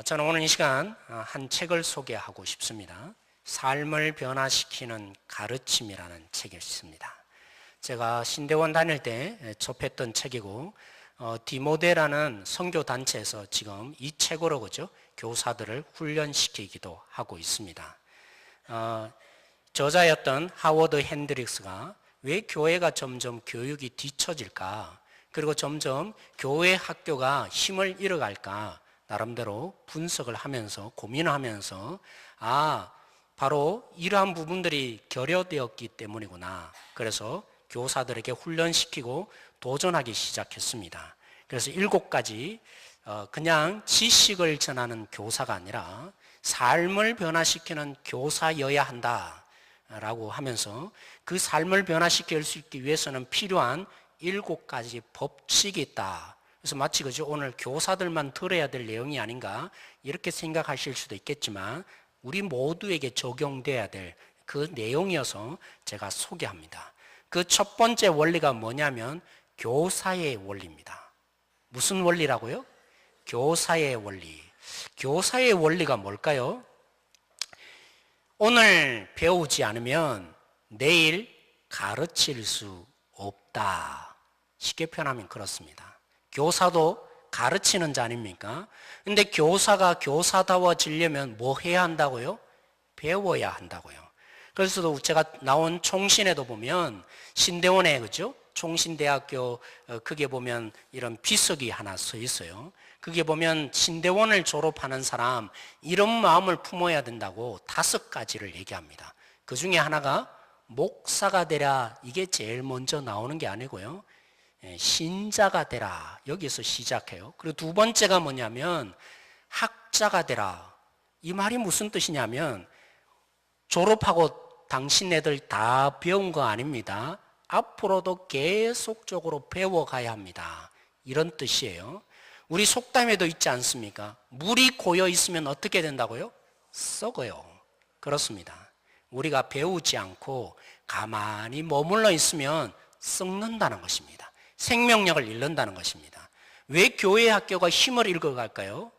저는 오늘 이 시간 한 책을 소개하고 싶습니다. 삶을 변화시키는 가르침이라는 책이 있습니다. 제가 신대원 다닐 때 접했던 책이고 디모데라는 선교단체에서 지금 이 책으로 교사들을 훈련시키기도 하고 있습니다. 저자였던 하워드 핸드릭스가 왜 교회가 점점 교육이 뒤처질까, 그리고 점점 교회 학교가 힘을 잃어갈까 나름대로 분석을 하면서 고민하면서 바로 이러한 부분들이 결여되었기 때문이구나. 그래서 교사들에게 훈련시키고 도전하기 시작했습니다. 그래서 7가지 그냥 지식을 전하는 교사가 아니라 삶을 변화시키는 교사여야 한다라고 하면서 그 삶을 변화시킬 수 있기 위해서는 필요한 7가지 법칙이 있다. 그래서 마치 오늘 교사들만 들어야 될 내용이 아닌가 이렇게 생각하실 수도 있겠지만 우리 모두에게 적용돼야 될 그 내용이어서 제가 소개합니다. 그 첫 번째 원리가 뭐냐면 교사의 원리입니다. 무슨 원리라고요? 교사의 원리. 교사의 원리가 뭘까요? 오늘 배우지 않으면 내일 가르칠 수 없다. 쉽게 표현하면 그렇습니다. 교사도 가르치는 자 아닙니까? 근데 교사가 교사다워지려면 뭐 해야 한다고요? 배워야 한다고요. 그래서 제가 나온 총신에도 보면 신대원에 총신대학교 그게 보면 이런 비석이 하나 서 있어요. 그게 보면 신대원을 졸업하는 사람 이런 마음을 품어야 된다고 5가지를 얘기합니다. 그 중에 하나가 목사가 되라. 이게 제일 먼저 나오는 게 아니고요. 신자가 되라. 여기서 시작해요. 그리고 두 번째가 뭐냐면 학자가 되라. 이 말이 무슨 뜻이냐면 졸업하고 당신네들 다 배운 거 아닙니다. 앞으로도 계속적으로 배워가야 합니다. 이런 뜻이에요. 우리 속담에도 있지 않습니까? 물이 고여 있으면 어떻게 된다고요? 썩어요. 그렇습니다. 우리가 배우지 않고 가만히 머물러 있으면 썩는다는 것입니다. 생명력을 잃는다는 것입니다. 왜 교회 학교가 힘을 잃어갈까요?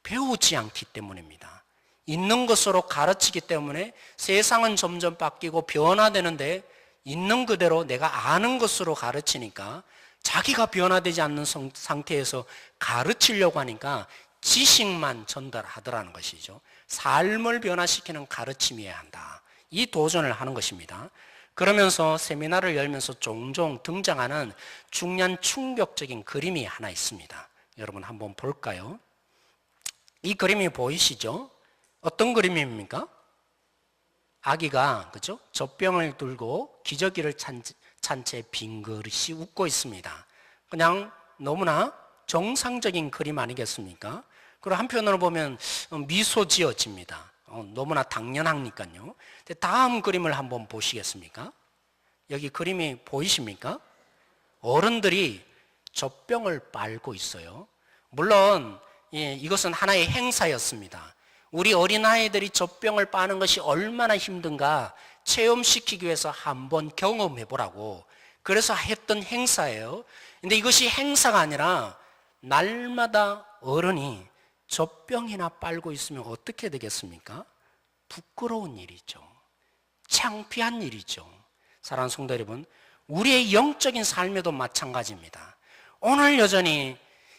배우지 않기 때문입니다. 있는 것으로 가르치기 때문에 세상은 점점 바뀌고 변화되는데 있는 그대로 내가 아는 것으로 가르치니까 자기가 변화되지 않는 상태에서 가르치려고 하니까 지식만 전달하더라는 것이죠. 삶을 변화시키는 가르침이어야 한다. 이 도전을 하는 것입니다. 그러면서 세미나를 열면서 종종 등장하는 중요한 충격적인 그림이 하나 있습니다. 여러분 한번 볼까요? 이 그림이 보이시죠? 어떤 그림입니까? 아기가 젖병을 들고 기저귀를 찬 채 빈 그릇이 웃고 있습니다. 그냥 너무나 정상적인 그림 아니겠습니까? 그리고 한편으로 보면 미소 지어집니다. 너무나 당연하니까요. 다음 그림을 한번 보시겠습니까? 여기 그림이 보이십니까? 어른들이 젖병을 빨고 있어요. 물론 이것은 하나의 행사였습니다. 우리 어린아이들이 젖병을 빠는 것이 얼마나 힘든가 체험시키기 위해서 한번 경험해 보라고 그래서 했던 행사예요. 근데 이것이 행사가 아니라 날마다 어른이 젖병이나 빨고 있으면 어떻게 되겠습니까? 부끄러운 일이죠. 창피한 일이죠. 사랑하는 성도 여러분, 우리의 영적인 삶에도 마찬가지입니다. 오늘 여전히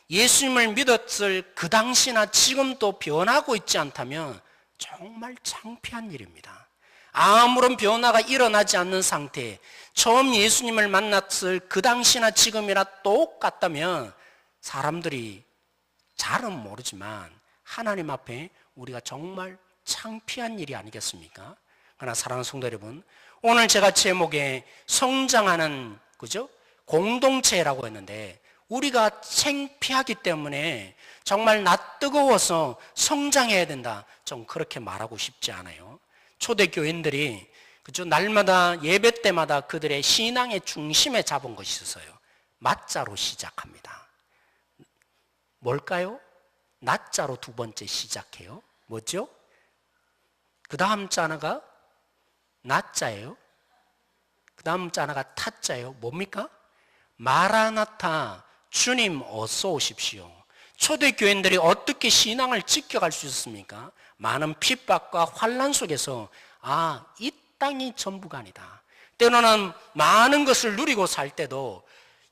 예수님을 믿었을 그 당시나 지금도 변하고 있지 않다면 정말 창피한 일입니다. 아무런 변화가 일어나지 않는 상태, 처음 예수님을 만났을 그 당시나 지금이나 똑같다면 사람들이 잘은 모르지만 하나님 앞에 우리가 정말 창피한 일이 아니겠습니까? 그러나 사랑하는 성도 여러분, 오늘 제가 제목에 성장하는 공동체라고 했는데 우리가 창피하기 때문에 정말 낯뜨거워서 성장해야 된다. 좀 그렇게 말하고 싶지 않아요. 초대교인들이 날마다 예배 때마다 그들의 신앙의 중심에 잡은 것이 있어요. 맞자로 시작합니다. 뭘까요? 낮자로 두 번째 시작해요. 뭐죠? 그 다음 자가 낮자예요. 그 다음 자가 타자예요. 뭡니까? 마라나타, 주님 어서 오십시오. 초대교인들이 어떻게 신앙을 지켜갈 수 있었습니까? 많은 핍박과 환난 속에서 이 땅이 전부가 아니다. 때로는 많은 것을 누리고 살 때도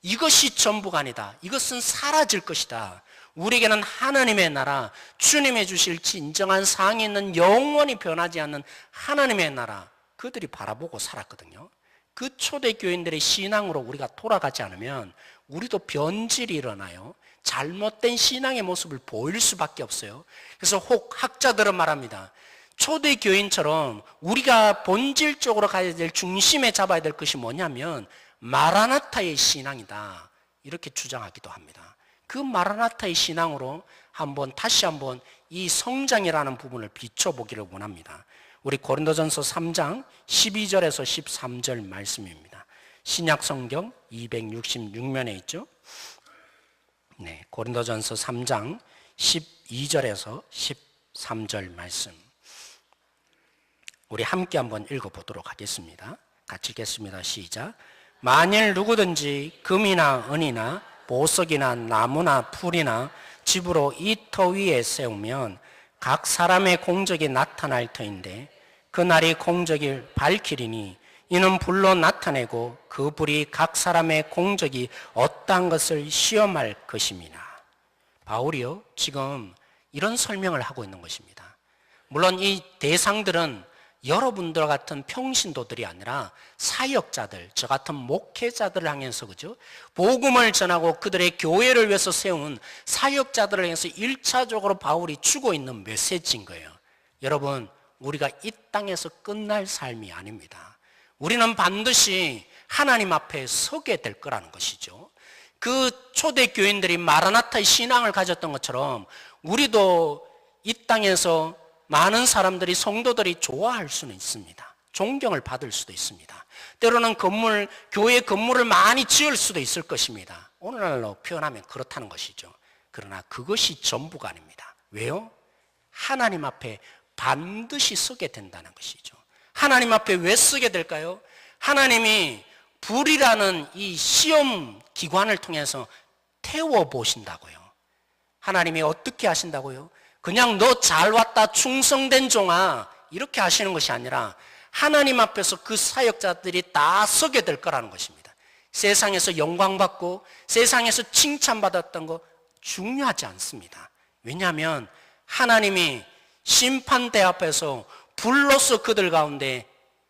이것이 전부가 아니다. 이것은 사라질 것이다. 우리에게는 하나님의 나라, 주님의 주실 진정한 상이 있는 영원히 변하지 않는 하나님의 나라, 그들이 바라보고 살았거든요. 그 초대교인들의 신앙으로 우리가 돌아가지 않으면 우리도 변질이 일어나요. 잘못된 신앙의 모습을 보일 수밖에 없어요. 그래서 혹 학자들은 말합니다. 초대교인처럼 우리가 본질적으로 가야 될 중심에 잡아야 될 것이 뭐냐면 마라나타의 신앙이다. 이렇게 주장하기도 합니다. 그 마라나타의 신앙으로 다시 한번 이 성장이라는 부분을 비춰보기를 원합니다. 우리 고린도전서 3장 12절에서 13절 말씀입니다. 신약 성경 266면에 있죠. 네, 고린도전서 3장 12절에서 13절 말씀. 우리 함께 한번 읽어보도록 하겠습니다. 같이 읽겠습니다. 시작. 만일 누구든지 금이나 은이나 보석이나 나무나 풀이나 집으로 이 터 위에 세우면 각 사람의 공적이 나타날 터인데 그날이 공적이 밝히리니 이는 불로 나타내고 그 불이 각 사람의 공적이 어떠한 것을 시험할 것입니다. 바울이요 지금 이런 설명을 하고 있는 것입니다. 물론 이 대상들은 여러분들 같은 평신도들이 아니라 사역자들, 저 같은 목회자들을 향해서 그죠? 복음을 전하고 그들의 교회를 위해서 세운 사역자들을 향해서 1차적으로 바울이 주고 있는 메시지인 거예요. 여러분, 우리가 이 땅에서 끝날 삶이 아닙니다. 우리는 반드시 하나님 앞에 서게 될 거라는 것이죠. 그 초대교인들이 마라나타의 신앙을 가졌던 것처럼 우리도 이 땅에서 많은 사람들이 성도들이 좋아할 수는 있습니다. 존경을 받을 수도 있습니다. 때로는 교회 건물을 많이 지을 수도 있을 것입니다. 오늘날로 표현하면 그렇다는 것이죠. 그러나 그것이 전부가 아닙니다. 왜요? 하나님 앞에 반드시 서게 된다는 것이죠. 하나님 앞에 왜 서게 될까요? 하나님이 불이라는 이 시험 기관을 통해서 태워보신다고요. 하나님이 어떻게 하신다고요? 그냥 너 잘 왔다 충성된 종아 이렇게 하시는 것이 아니라 하나님 앞에서 그 사역자들이 다 서게 될 거라는 것입니다. 세상에서 영광받고 세상에서 칭찬받았던 거 중요하지 않습니다. 왜냐하면 하나님이 심판대 앞에서 불로서 그들 가운데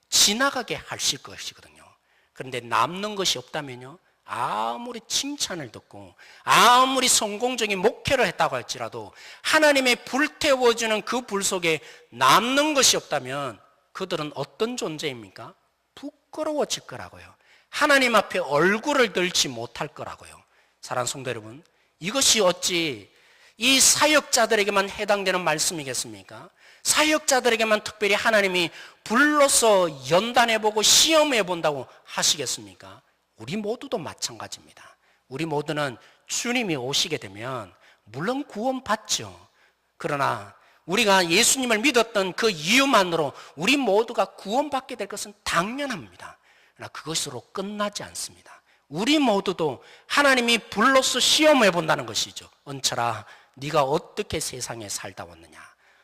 지나가게 하실 것이거든요. 그런데 남는 것이 없다면요, 아무리 칭찬을 듣고 아무리 성공적인 목회를 했다고 할지라도 하나님의 불태워주는 그 불 속에 남는 것이 없다면 그들은 어떤 존재입니까? 부끄러워질 거라고요. 하나님 앞에 얼굴을 들지 못할 거라고요. 사랑하는 성도 여러분, 이것이 어찌 이 사역자들에게만 해당되는 말씀이겠습니까? 사역자들에게만 특별히 하나님이 불러서 연단해보고 시험해본다고 하시겠습니까? 우리 모두도 마찬가지입니다. 우리 모두는 주님이 오시게 되면 물론 구원받죠. 그러나 우리가 예수님을 믿었던 그 이유만으로 우리 모두가 구원받게 될 것은 당연합니다. 그러나 그것으로 끝나지 않습니다. 우리 모두도 하나님이 불러서 시험해 본다는 것이죠. 은철아, 네가 어떻게 세상에 살다 왔느냐,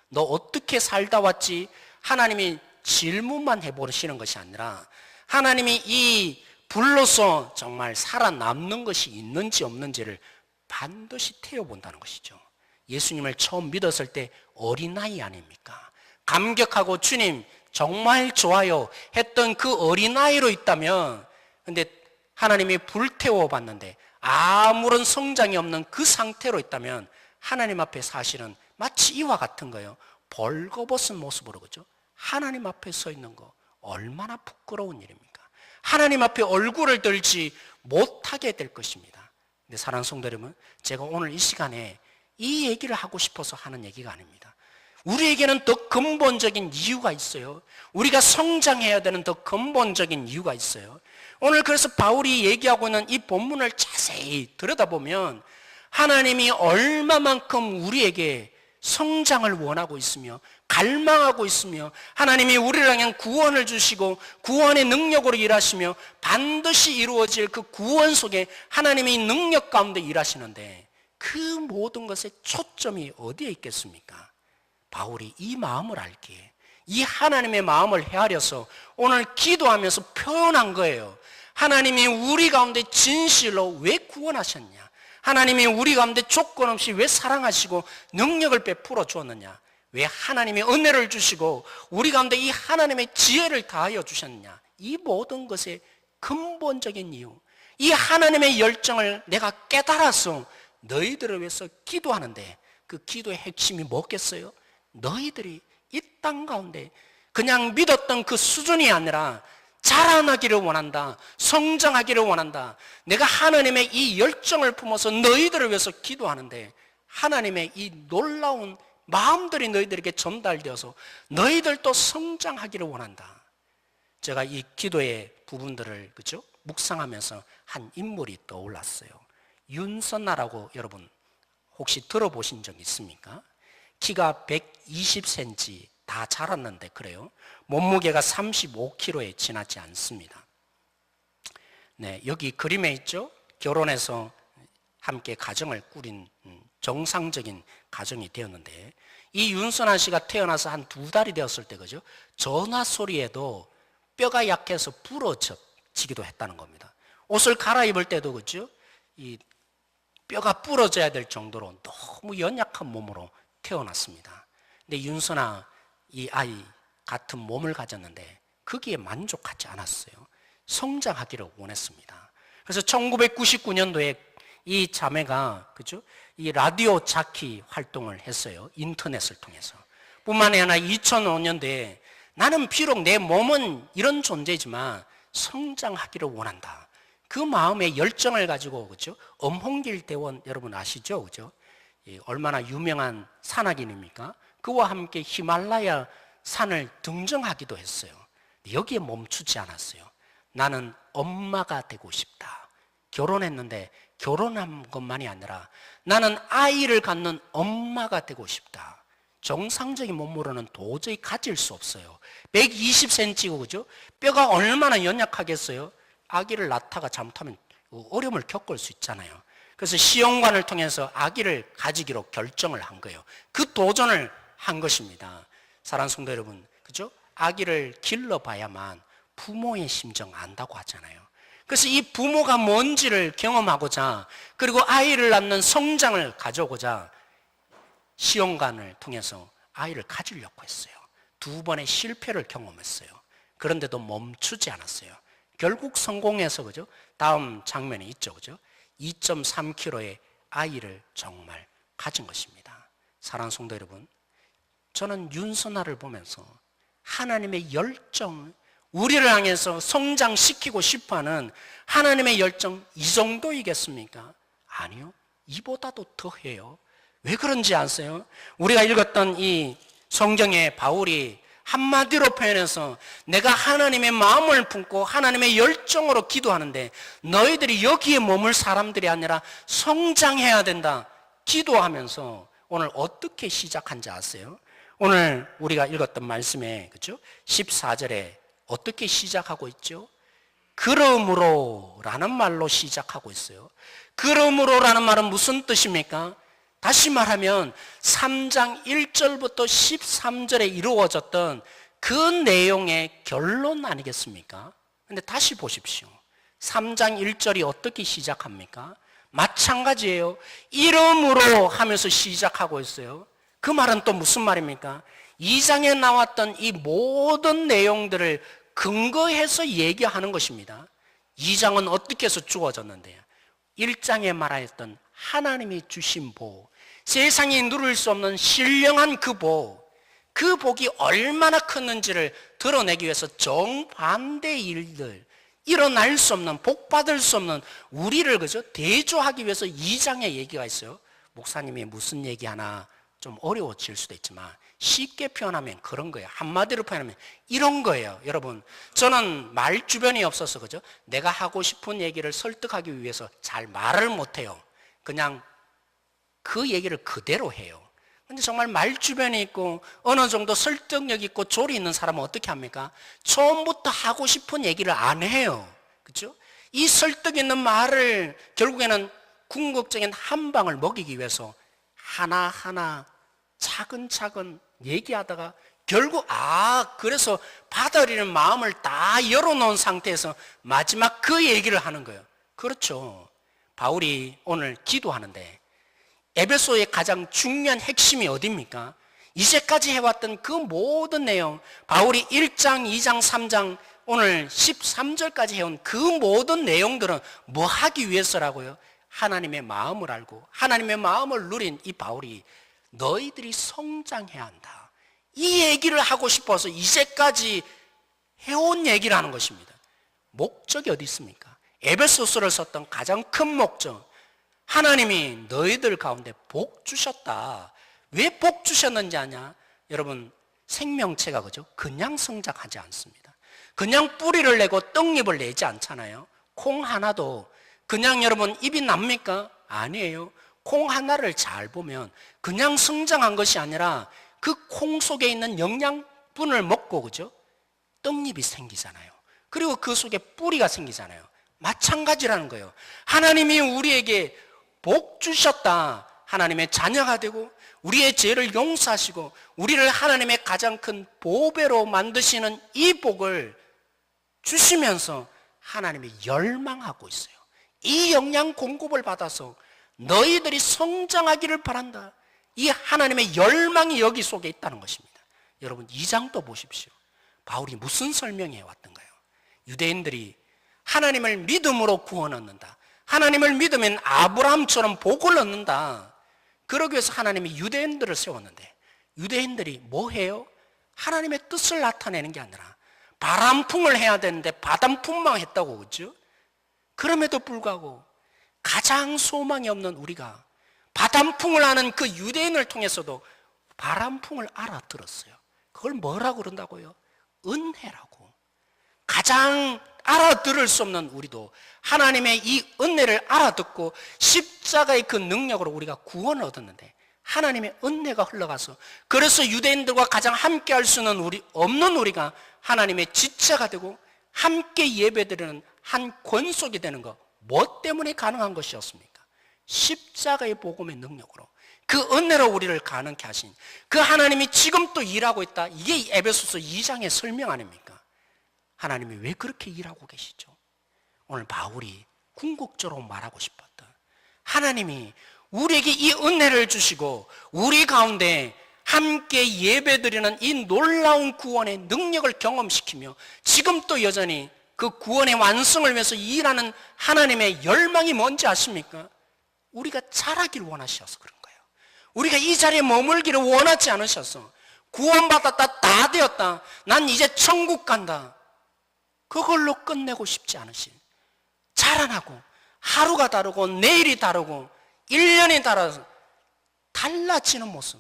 너 어떻게 살다 왔지? 하나님이 질문만 해보시는 것이 아니라 하나님이 이 불로서 정말 살아남는 것이 있는지 없는지를 반드시 태워본다는 것이죠. 예수님을 처음 믿었을 때 어린아이 아닙니까? 감격하고 주님 정말 좋아요 했던 그 어린아이로 있다면, 근데 하나님이 불태워봤는데 아무런 성장이 없는 그 상태로 있다면 하나님 앞에 사실은 마치 이와 같은 거예요. 벌거벗은 모습으로, 그죠? 하나님 앞에 서 있는 거 얼마나 부끄러운 일입니까? 하나님 앞에 얼굴을 들지 못하게 될 것입니다. 근데 사랑하는 성도 여러분, 제가 오늘 이 시간에 이 얘기를 하고 싶어서 하는 얘기가 아닙니다. 우리에게는 더 근본적인 이유가 있어요. 우리가 성장해야 되는 더 근본적인 이유가 있어요. 오늘 그래서 바울이 얘기하고 있는 이 본문을 자세히 들여다보면 하나님이 얼마만큼 우리에게 성장을 원하고 있으며 갈망하고 있으며 하나님이 우리를 향한 구원을 주시고 구원의 능력으로 일하시며 반드시 이루어질 그 구원 속에 하나님이 능력 가운데 일하시는데 그 모든 것의 초점이 어디에 있겠습니까? 바울이 이 마음을 알기에, 이 하나님의 마음을 헤아려서 오늘 기도하면서 표현한 거예요. 하나님이 우리 가운데 진실로 왜 구원하셨냐? 하나님이 우리 가운데 조건 없이 왜 사랑하시고 능력을 베풀어 주었느냐? 왜 하나님의 은혜를 주시고 우리 가운데 이 하나님의 지혜를 다하여 주셨느냐? 이 모든 것의 근본적인 이유, 이 하나님의 열정을 내가 깨달아서 너희들을 위해서 기도하는데, 그 기도의 핵심이 뭐겠어요? 너희들이 이 땅 가운데 그냥 믿었던 그 수준이 아니라 자라나기를 원한다, 성장하기를 원한다. 내가 하나님의 이 열정을 품어서 너희들을 위해서 기도하는데, 하나님의 이 놀라운 마음들이 너희들에게 전달되어서 너희들도 성장하기를 원한다. 제가 이 기도의 부분들을 그죠? 묵상하면서 한 인물이 떠올랐어요. 윤선나라고 여러분 혹시 들어보신 적 있습니까? 키가 120cm 다 자랐는데 그래요. 몸무게가 35kg에 지나지 않습니다. 네, 여기 그림에 있죠? 결혼해서 함께 가정을 꾸린 정상적인 가정이 되었는데, 이 윤선아 씨가 태어나서 한 2달이 되었을 때 그죠? 전화 소리에도 뼈가 약해서 부러지기도 했다는 겁니다. 옷을 갈아입을 때도 그죠? 이 뼈가 부러져야 될 정도로 너무 연약한 몸으로 태어났습니다. 근데 윤선아 이 아이 같은 몸을 가졌는데 거기에 만족하지 않았어요. 성장하기를 원했습니다. 그래서 1999년도에 이 자매가 그죠? 이 라디오 자키 활동을 했어요. 인터넷을 통해서. 뿐만 아니라 2005년도에 나는 비록 내 몸은 이런 존재지만 성장하기를 원한다. 그 마음의 열정을 가지고 그죠? 엄홍길 대원 여러분 아시죠? 그죠? 얼마나 유명한 산악인입니까? 그와 함께 히말라야 산을 등정하기도 했어요. 여기에 멈추지 않았어요. 나는 엄마가 되고 싶다. 결혼했는데 결혼한 것만이 아니라 나는 아이를 갖는 엄마가 되고 싶다. 정상적인 몸무게는 도저히 가질 수 없어요. 120cm고 그죠? 뼈가 얼마나 연약하겠어요? 아기를 낳다가 잘못하면 어려움을 겪을 수 있잖아요. 그래서 시험관을 통해서 아기를 가지기로 결정을 한 거예요. 그 도전을 한 것입니다. 사랑하는 성도 여러분, 그죠? 아기를 길러봐야만 부모의 심정 안다고 하잖아요. 그래서 이 부모가 뭔지를 경험하고자, 그리고 아이를 낳는 성장을 가져오고자 시험관을 통해서 아이를 가지려고 했어요. 2번의 실패를 경험했어요. 그런데도 멈추지 않았어요. 결국 성공해서 그죠? 다음 장면이 있죠, 그죠? 2.3kg의 아이를 정말 가진 것입니다. 사랑하는 성도 여러분, 저는 윤선아를 보면서 하나님의 열정, 우리를 향해서 성장시키고 싶어하는 하나님의 열정 이 정도이겠습니까? 아니요, 이보다도 더해요. 왜 그런지 아세요? 우리가 읽었던 이 성경에 바울이 한마디로 표현해서 내가 하나님의 마음을 품고 하나님의 열정으로 기도하는데 너희들이 여기에 머물 사람들이 아니라 성장해야 된다 기도하면서 오늘 어떻게 시작한지 아세요? 오늘 우리가 읽었던 말씀에 그죠? 14절에 어떻게 시작하고 있죠? 그러므로 라는 말로 시작하고 있어요. 그러므로라는 말은 무슨 뜻입니까? 다시 말하면 3장 1절부터 13절에 이루어졌던 그 내용의 결론 아니겠습니까? 근데 다시 보십시오. 3장 1절이 어떻게 시작합니까? 마찬가지예요. 이름으로 하면서 시작하고 있어요. 그 말은 또 무슨 말입니까? 2장에 나왔던 이 모든 내용들을 근거해서 얘기하는 것입니다. 2장은 어떻게 해서 주어졌는데요? 1장에 말하였던 하나님이 주신 복, 세상이 누릴 수 없는 신령한 그 복, 그 복이 얼마나 컸는지를 드러내기 위해서 정반대의 일들, 일어날 수 없는, 복 받을 수 없는 우리를 그죠? 대조하기 위해서 2장에 얘기가 있어요. 목사님이 무슨 얘기 하나 좀 어려워질 수도 있지만 쉽게 표현하면 그런 거예요. 한마디로 표현하면 이런 거예요. 여러분, 저는 말 주변이 없어서 그죠? 내가 하고 싶은 얘기를 설득하기 위해서 잘 말을 못해요. 그냥 그 얘기를 그대로 해요. 근데 정말 말 주변이 있고 어느 정도 설득력 있고 조리 있는 사람은 어떻게 합니까? 처음부터 하고 싶은 얘기를 안 해요. 그죠? 이 설득 있는 말을 결국에는 궁극적인 한 방을 먹이기 위해서 하나하나 차근차근 얘기하다가 결국 그래서 받아들이는 마음을 다 열어놓은 상태에서 마지막 그 얘기를 하는 거예요. 그렇죠. 바울이 오늘 기도하는데 에베소의 가장 중요한 핵심이 어디입니까? 이제까지 해왔던 그 모든 내용, 바울이 1장, 2장, 3장, 오늘 13절까지 해온 그 모든 내용들은 뭐 하기 위해서라고요? 하나님의 마음을 알고 하나님의 마음을 누린 이 바울이 너희들이 성장해야 한다, 이 얘기를 하고 싶어서 이제까지 해온 얘기를 하는 것입니다. 목적이 어디 있습니까? 에베소서를 썼던 가장 큰 목적, 하나님이 너희들 가운데 복 주셨다. 왜 복 주셨는지 아냐? 여러분, 생명체가 그죠? 그냥 성장하지 않습니다. 그냥 뿌리를 내고 떡잎을 내지 않잖아요. 콩 하나도 그냥 여러분 잎이 납니까? 아니에요. 콩 하나를 잘 보면 그냥 성장한 것이 아니라 그 콩 속에 있는 영양분을 먹고 그죠? 떡잎이 생기잖아요. 그리고 그 속에 뿌리가 생기잖아요. 마찬가지라는 거예요. 하나님이 우리에게 복 주셨다. 하나님의 자녀가 되고 우리의 죄를 용서하시고 우리를 하나님의 가장 큰 보배로 만드시는 이 복을 주시면서 하나님이 열망하고 있어요. 이 영양 공급을 받아서 너희들이 성장하기를 바란다. 이 하나님의 열망이 여기 속에 있다는 것입니다. 여러분 2장도 보십시오. 바울이 무슨 설명해 왔던가요? 유대인들이 하나님을 믿음으로 구원 얻는다. 하나님을 믿으면 아브라함처럼 복을 얻는다. 그러기 위해서 하나님이 유대인들을 세웠는데 유대인들이 뭐 해요? 하나님의 뜻을 나타내는 게 아니라 바람풍을 해야 되는데 바람풍만 했다고 그죠? 그럼에도 불구하고 가장 소망이 없는 우리가 바람풍을 하는 그 유대인을 통해서도 바람풍을 알아들었어요. 그걸 뭐라고 그런다고요? 은혜라고. 가장 알아들을 수 없는 우리도 하나님의 이 은혜를 알아듣고 십자가의 그 능력으로 우리가 구원을 얻었는데 하나님의 은혜가 흘러가서 그래서 유대인들과 가장 함께 할 수는 없는 우리가 하나님의 지체가 되고 함께 예배드리는 한 권속이 되는 것, 뭐 때문에 가능한 것이었습니까? 십자가의 복음의 능력으로 그 은혜로 우리를 가능케 하신 그 하나님이 지금 또 일하고 있다. 이게 에베소서 2장의 설명 아닙니까? 하나님이 왜 그렇게 일하고 계시죠? 오늘 바울이 궁극적으로 말하고 싶었던 하나님이 우리에게 이 은혜를 주시고 우리 가운데 함께 예배드리는 이 놀라운 구원의 능력을 경험시키며 지금 또 여전히 그 구원의 완성을 위해서 일하는 하나님의 열망이 뭔지 아십니까? 우리가 자라기를 원하셔서 그런 거예요. 우리가 이 자리에 머물기를 원하지 않으셔서 구원받았다, 다 되었다, 난 이제 천국 간다, 그걸로 끝내고 싶지 않으신, 자라나고 하루가 다르고 내일이 다르고 1년이 달라서 달라지는 모습,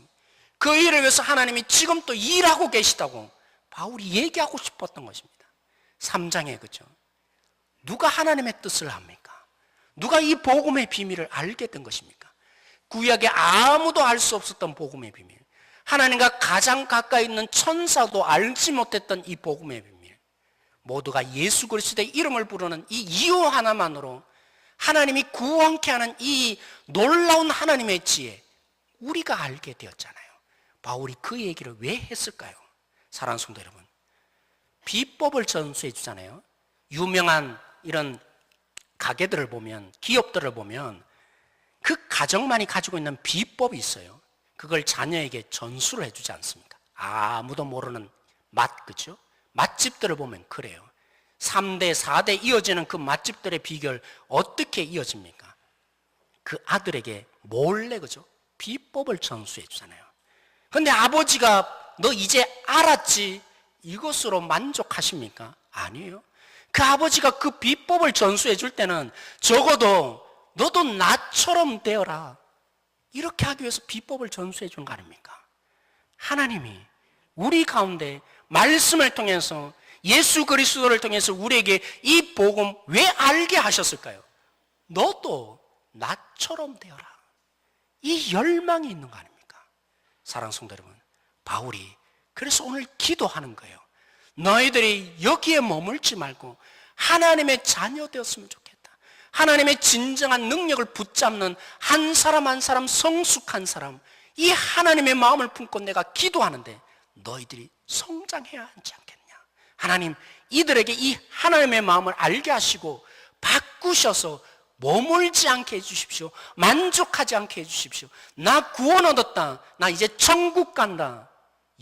그 일을 위해서 하나님이 지금 또 일하고 계시다고 바울이 얘기하고 싶었던 것입니다. 3장에 그죠? 누가 하나님의 뜻을 합니까? 누가 이 복음의 비밀을 알게 된 것입니까? 구약에 아무도 알 수 없었던 복음의 비밀, 하나님과 가장 가까이 있는 천사도 알지 못했던 이 복음의 비밀, 모두가 예수 그리스도의 이름을 부르는 이 이유 하나만으로 하나님이 구원케 하는 이 놀라운 하나님의 지혜, 우리가 알게 되었잖아요. 바울이 그 얘기를 왜 했을까요? 사랑하는 성도 여러분, 비법을 전수해 주잖아요. 유명한 이런 가게들을 보면, 기업들을 보면 그 가정만이 가지고 있는 비법이 있어요. 그걸 자녀에게 전수를 해주지 않습니까? 아무도 모르는 맛, 그죠? 맛집들을 보면 그래요. 3대, 4대 이어지는 그 맛집들의 비결 어떻게 이어집니까? 그 아들에게 몰래, 그죠? 비법을 전수해 주잖아요. 근데 아버지가 너 이제 알았지, 이것으로 만족하십니까? 아니에요. 그 아버지가 그 비법을 전수해 줄 때는 적어도 너도 나처럼 되어라, 이렇게 하기 위해서 비법을 전수해 준 거 아닙니까? 하나님이 우리 가운데 말씀을 통해서, 예수 그리스도를 통해서 우리에게 이 복음 왜 알게 하셨을까요? 너도 나처럼 되어라, 이 열망이 있는 거 아닙니까? 사랑하는 성도 여러분, 바울이 그래서 오늘 기도하는 거예요. 너희들이 여기에 머물지 말고 하나님의 자녀 되었으면 좋겠다. 하나님의 진정한 능력을 붙잡는 한 사람 한 사람 성숙한 사람, 이 하나님의 마음을 품고 내가 기도하는데 너희들이 성장해야 하지 않겠냐. 하나님, 이들에게 이 하나님의 마음을 알게 하시고 바꾸셔서 머물지 않게 해주십시오. 만족하지 않게 해주십시오. 나 구원 얻었다, 나 이제 천국 간다,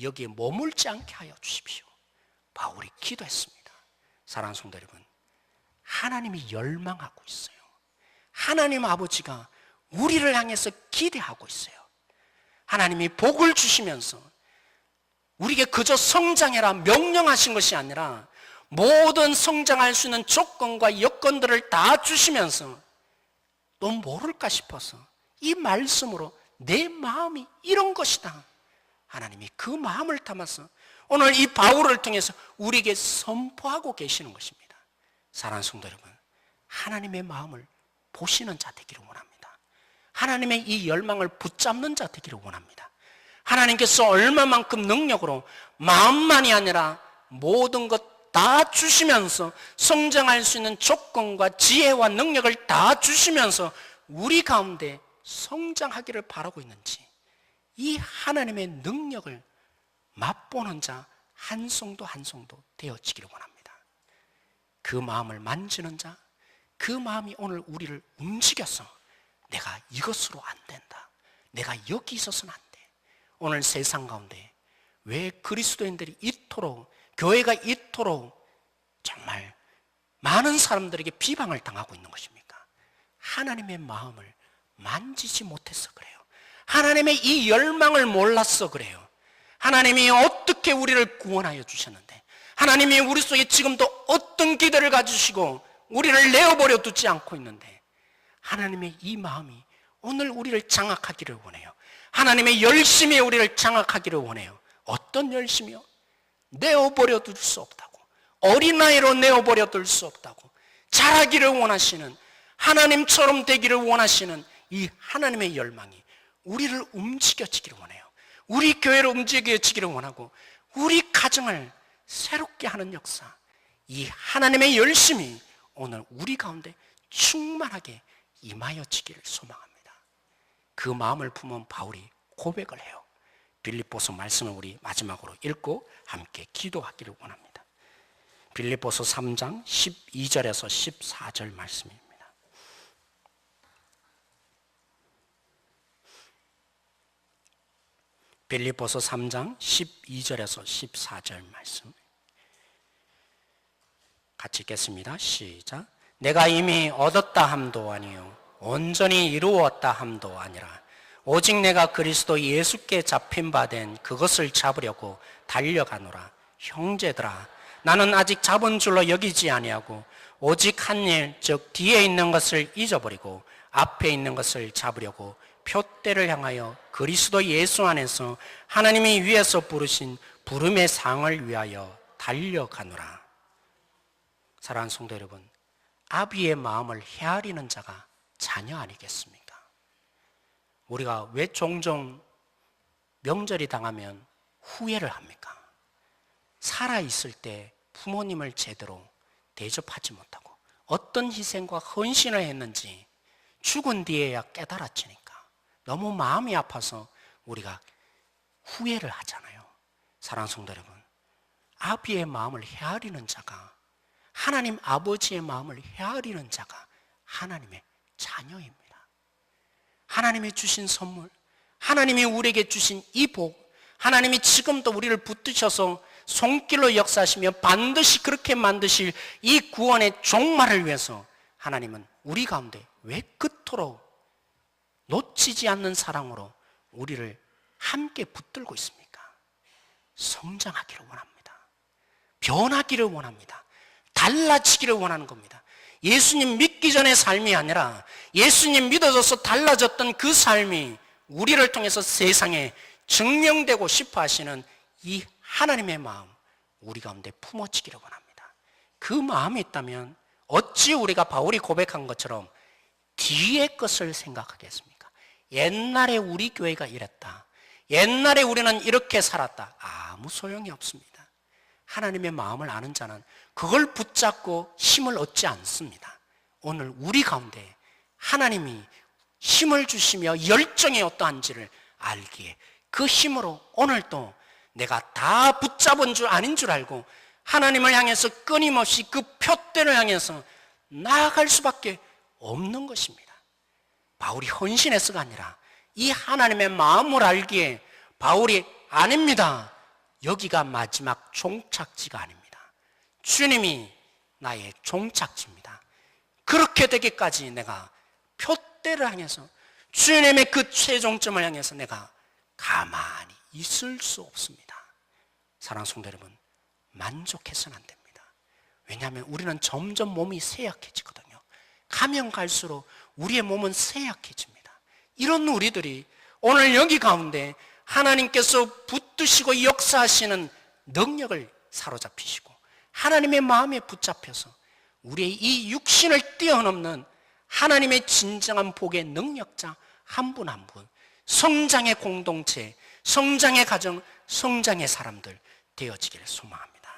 여기에 머물지 않게 하여 주십시오. 바울이 기도했습니다. 사랑하는 성도 여러분, 하나님이 열망하고 있어요. 하나님 아버지가 우리를 향해서 기대하고 있어요. 하나님이 복을 주시면서 우리에게 그저 성장해라 명령하신 것이 아니라 모든 성장할 수 있는 조건과 여건들을 다 주시면서 또 모를까 싶어서 이 말씀으로 내 마음이 이런 것이다, 하나님이 그 마음을 담아서 오늘 이 바울을 통해서 우리에게 선포하고 계시는 것입니다. 사랑하는 성도 여러분, 하나님의 마음을 보시는 자 되기를 원합니다. 하나님의 이 열망을 붙잡는 자 되기를 원합니다. 하나님께서 얼마만큼 능력으로 마음만이 아니라 모든 것 다 주시면서 성장할 수 있는 조건과 지혜와 능력을 다 주시면서 우리 가운데 성장하기를 바라고 있는지, 이 하나님의 능력을 맛보는 자 한 성도 한 성도 되어지기를 원합니다. 그 마음을 만지는 자, 그 마음이 오늘 우리를 움직여서 내가 이것으로 안 된다, 내가 여기 있어서는 안 돼. 오늘 세상 가운데 왜 그리스도인들이 이토록, 교회가 이토록 정말 많은 사람들에게 비방을 당하고 있는 것입니까? 하나님의 마음을 만지지 못해서 그래요. 하나님의 이 열망을 몰라서 그래요. 하나님이 어떻게 우리를 구원하여 주셨는데, 하나님이 우리 속에 지금도 어떤 기대를 가지시고 우리를 내어버려 두지 않고 있는데, 하나님의 이 마음이 오늘 우리를 장악하기를 원해요. 하나님의 열심이 우리를 장악하기를 원해요. 어떤 열심이요? 내어버려 둘 수 없다고, 어린아이로 내어버려 둘 수 없다고, 자라기를 원하시는, 하나님처럼 되기를 원하시는 이 하나님의 열망이 우리를 움직여지기를 원해요. 우리 교회를 움직여지기를 원하고 우리 가정을 새롭게 하는 역사, 이 하나님의 열심이 오늘 우리 가운데 충만하게 임하여지기를 소망합니다. 그 마음을 품은 바울이 고백을 해요. 빌립보서 말씀을 우리 마지막으로 읽고 함께 기도하기를 원합니다. 빌립보서 3장 12절에서 14절 말씀입니다. 빌립보서 3장 12절에서 14절 말씀 같이 읽겠습니다. 시작. 내가 이미 얻었다 함도 아니요 온전히 이루었다 함도 아니라 오직 내가 그리스도 예수께 잡힌 바 된 그것을 잡으려고 달려가노라. 형제들아, 나는 아직 잡은 줄로 여기지 아니하고 오직 한 일, 즉 뒤에 있는 것을 잊어버리고 앞에 있는 것을 잡으려고 표대를 향하여 그리스도 예수 안에서 하나님이 위에서 부르신 부름의 상을 위하여 달려가노라. 사랑하는 성도 여러분, 아비의 마음을 헤아리는 자가 자녀 아니겠습니까? 우리가 왜 종종 명절이 당하면 후회를 합니까? 살아있을 때 부모님을 제대로 대접하지 못하고 어떤 희생과 헌신을 했는지 죽은 뒤에야 깨달아지니까 너무 마음이 아파서 우리가 후회를 하잖아요. 사랑하는 성도 여러분, 아비의 마음을 헤아리는 자가, 하나님 아버지의 마음을 헤아리는 자가 하나님의 자녀입니다. 하나님이 주신 선물, 하나님이 우리에게 주신 이 복, 하나님이 지금도 우리를 붙드셔서 손길로 역사하시며 반드시 그렇게 만드실 이 구원의 종말을 위해서 하나님은 우리 가운데 왜 그토록 놓치지 않는 사랑으로 우리를 함께 붙들고 있습니까? 성장하기를 원합니다. 변하기를 원합니다. 달라지기를 원하는 겁니다. 예수님 믿기 전의 삶이 아니라 예수님 믿어져서 달라졌던 그 삶이 우리를 통해서 세상에 증명되고 싶어 하시는 이 하나님의 마음, 우리 가운데 품어지기를 원합니다. 그 마음이 있다면 어찌 우리가 바울이 고백한 것처럼 뒤의 것을 생각하겠습니까? 옛날에 우리 교회가 이랬다, 옛날에 우리는 이렇게 살았다, 아무 소용이 없습니다. 하나님의 마음을 아는 자는 그걸 붙잡고 힘을 얻지 않습니다. 오늘 우리 가운데 하나님이 힘을 주시며 열정이 어떠한지를 알기에 그 힘으로 오늘도 내가 다 붙잡은 줄 아닌 줄 알고 하나님을 향해서 끊임없이 그 표대를 향해서 나아갈 수밖에 없는 것입니다. 바울이 헌신해서가 아니라 이 하나님의 마음을 알기에 바울이 아닙니다. 여기가 마지막 종착지가 아닙니다. 주님이 나의 종착지입니다. 그렇게 되기까지 내가 표대를 향해서 주님의 그 최종점을 향해서 내가 가만히 있을 수 없습니다. 사랑하는 성도 여러분, 만족해서는 안 됩니다. 왜냐하면 우리는 점점 몸이 쇠약해지거든요. 가면 갈수록 우리의 몸은 쇠약해집니다. 이런 우리들이 오늘 여기 가운데 하나님께서 붙드시고 역사하시는 능력을 사로잡히시고 하나님의 마음에 붙잡혀서 우리의 이 육신을 뛰어넘는 하나님의 진정한 복의 능력자 한 분 한 분, 성장의 공동체, 성장의 가정, 성장의 사람들 되어지기를 소망합니다.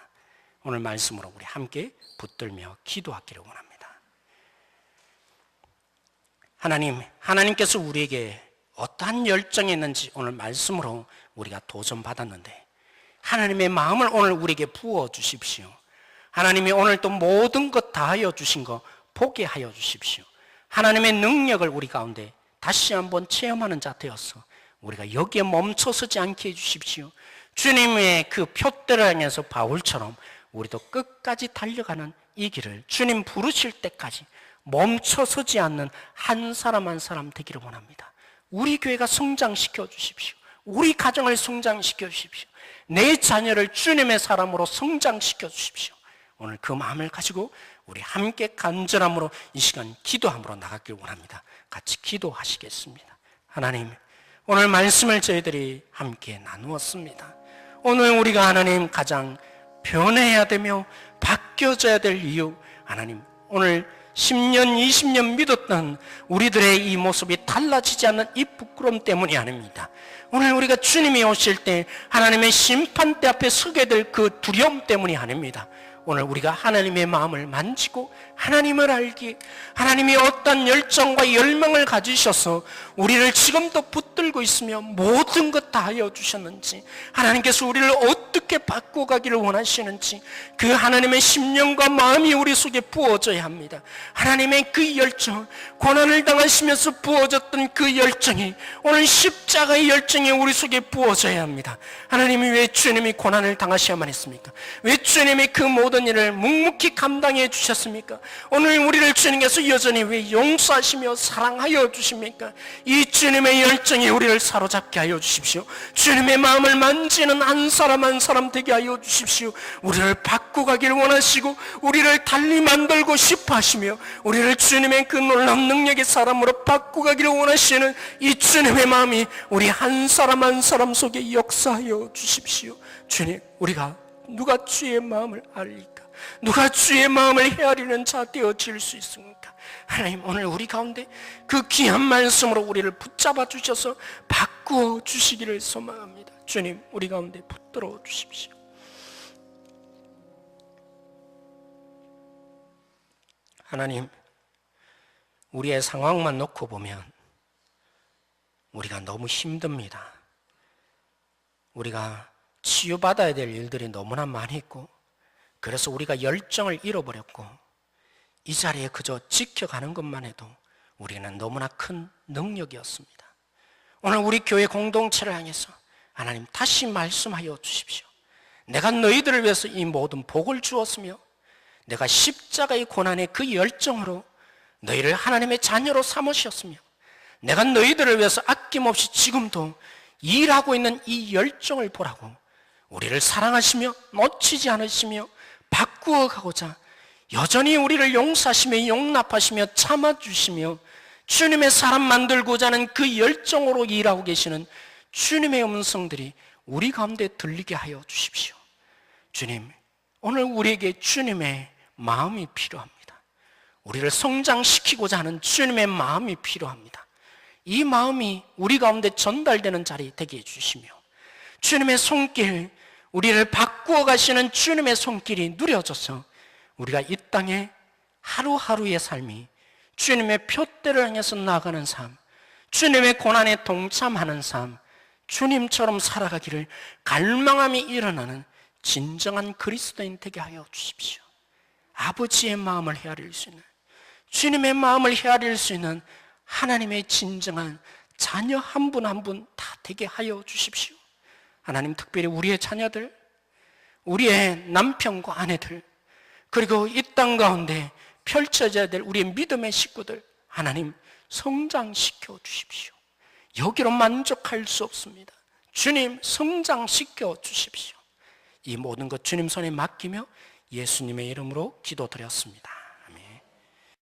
오늘 말씀으로 우리 함께 붙들며 기도하기를 원합니다. 하나님께서 우리에게 어떠한 열정이 있는지 오늘 말씀으로 우리가 도전받았는데 하나님의 마음을 오늘 우리에게 부어 주십시오. 하나님이 오늘 또 모든 것 다 하여 주신 거 보게 하여 주십시오. 하나님의 능력을 우리 가운데 다시 한번 체험하는 자 되어서 우리가 여기에 멈춰서지 않게 해주십시오. 주님의 그 표대를 향해서 바울처럼 우리도 끝까지 달려가는 이 길을 주님 부르실 때까지 멈춰서지 않는 한 사람 한 사람 되기를 원합니다. 우리 교회가 성장시켜 주십시오. 우리 가정을 성장시켜 주십시오. 내 자녀를 주님의 사람으로 성장시켜 주십시오. 오늘 그 마음을 가지고 우리 함께 간절함으로 이 시간 기도함으로 나가길 원합니다. 같이 기도하시겠습니다. 하나님, 오늘 말씀을 저희들이 함께 나누었습니다. 오늘 우리가 하나님 가장 변해야 되며 바뀌어져야 될 이유, 하나님 오늘 10년, 20년 믿었던 우리들의 이 모습이 달라지지 않는 이 부끄러움 때문이 아닙니다. 오늘 우리가 주님이 오실 때 하나님의 심판대 앞에 서게 될 그 두려움 때문이 아닙니다. 오늘 우리가 하나님의 마음을 만지고 하나님을 알기, 하나님이 어떤 열정과 열망을 가지셔서 우리를 지금도 붙들고 있으며 모든 것 다 하여 주셨는지, 하나님께서 우리를 어떻게 바꿔가기를 원하시는지 그 하나님의 심령과 마음이 우리 속에 부어져야 합니다. 하나님의 그 열정, 고난을 당하시면서 부어졌던 그 열정이 오늘 십자가의 열정이 우리 속에 부어져야 합니다. 하나님이 왜 주님이 고난을 당하셔야만 했습니까? 왜 주님이 그 모든 일을 묵묵히 감당해 주셨습니까? 오늘 우리를 주님께서 여전히 왜 용서하시며 사랑하여 주십니까? 이 주님의 열정이 우리를 사로잡게 하여 주십시오. 주님의 마음을 만지는 한 사람 한 사람 되게 하여 주십시오. 우리를 바꾸가기를 원하시고 우리를 달리 만들고 싶어 하시며 우리를 주님의 그 놀라운 능력의 사람으로 바꾸가기를 원하시는 이 주님의 마음이 우리 한 사람 한 사람 속에 역사하여 주십시오. 주님, 우리가 누가 주의 마음을 알리까? 누가 주의 마음을 헤아리는 자 되어질 수 있습니까? 하나님, 오늘 우리 가운데 그 귀한 말씀으로 우리를 붙잡아 주셔서 바꾸어 주시기를 소망합니다. 주님, 우리 가운데 붙들어 주십시오. 하나님, 우리의 상황만 놓고 보면 우리가 너무 힘듭니다. 우리가 치유받아야 될 일들이 너무나 많이 있고, 그래서 우리가 열정을 잃어버렸고 이 자리에 그저 지켜가는 것만 해도 우리는 너무나 큰 능력이었습니다. 오늘 우리 교회 공동체를 향해서 하나님 다시 말씀하여 주십시오. 내가 너희들을 위해서 이 모든 복을 주었으며 내가 십자가의 고난의 그 열정으로 너희를 하나님의 자녀로 삼으셨으며 내가 너희들을 위해서 아낌없이 지금도 일하고 있는 이 열정을 보라고 우리를 사랑하시며 놓치지 않으시며 바꾸어 가고자 여전히 우리를 용서하시며 용납하시며 참아주시며 주님의 사람 만들고자 하는 그 열정으로 일하고 계시는 주님의 음성들이 우리 가운데 들리게 하여 주십시오. 주님, 오늘 우리에게 주님의 마음이 필요합니다. 우리를 성장시키고자 하는 주님의 마음이 필요합니다. 이 마음이 우리 가운데 전달되는 자리 되게 해주시며 주님의 손길, 우리를 바꾸어 가시는 주님의 손길이 누려져서 우리가 이 땅에 하루하루의 삶이 주님의 표대를 향해서 나아가는 삶, 주님의 고난에 동참하는 삶, 주님처럼 살아가기를 갈망함이 일어나는 진정한 그리스도인 되게 하여 주십시오. 아버지의 마음을 헤아릴 수 있는, 주님의 마음을 헤아릴 수 있는 하나님의 진정한 자녀 한 분 한 분 다 되게 하여 주십시오. 하나님, 특별히 우리의 자녀들, 우리의 남편과 아내들, 그리고 이 땅 가운데 펼쳐져야 될 우리의 믿음의 식구들, 하나님 성장시켜 주십시오. 여기로 만족할 수 없습니다. 주님 성장시켜 주십시오. 이 모든 것 주님 손에 맡기며 예수님의 이름으로 기도드렸습니다.